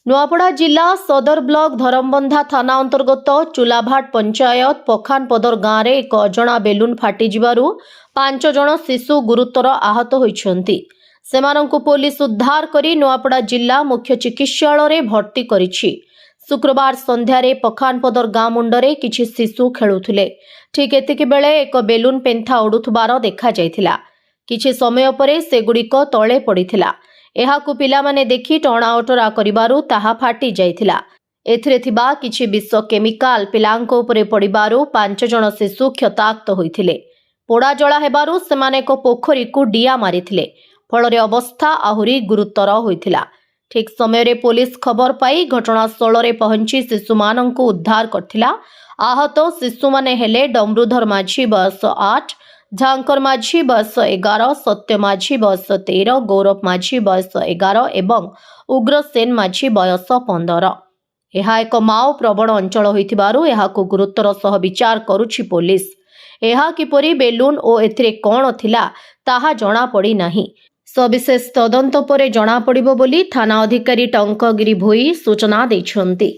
नुआपड़ा जिला सदर ब्लॉक धरमबंधा थाना अंतर्गत चुलाभाट पंचायत पखानपदर गाँव में एक अजणा बेलून फाटिजिबारु 5 जण शिशु गुरुतर आहत होइछन्ति। सेमानंकु पुलिस उद्धार करी नुआपड़ा जिला मुख्य चिकित्सालय भर्ती करिछि। शुक्रवार संध्यारे पखानपदर गाँ मुंडरे किछि शिशु खेलुथिले। ठीक एतिकी बेले एक बेलून पेंथा उडुथबार देखा जायथिला। किछि समय परे सेगुड़िक तळे पड़िथिला। एहाकु पिलामाने देखि टणाओटरा करिबारु ताहा फाटी जायथिला। एथिरे थिबा किछि विष केमिकाल पिलांको उपरे पड़िबारु 5 जण शिशु क्षताक्त होइथिले। पोड़ा जला हेबारु सेमाने एक पोखरी को डिया मारिथिले। फलरे अवस्था आहुरी गुरुतर होइथिला। ठीक समय रे पुलिस खबर पाई घटनास्थल रे पहुंची शिशुमानंकु उद्धार करथिला। आहत शिशु माने हेले डमरुधर माझी बयस 8, झांकर माझी बयस 11, सत्य माझी बयस 13, गौरव माझी बयस 11 एवं उग्रसेन माझी बयस 15। यह एक माओ प्रवण अंचल होइथिबारु एहाकु गुरुतर सह विचार करुछि पुलिस। एहा किपरि बेलून ओ एथिरे कोन थिला ताहा जणा पड़ी नाही। सविशेष तदंत परे जणा पड़िबो बोली थाना अधिकारी टंकगिरी भोई सूचना दैछन्ति।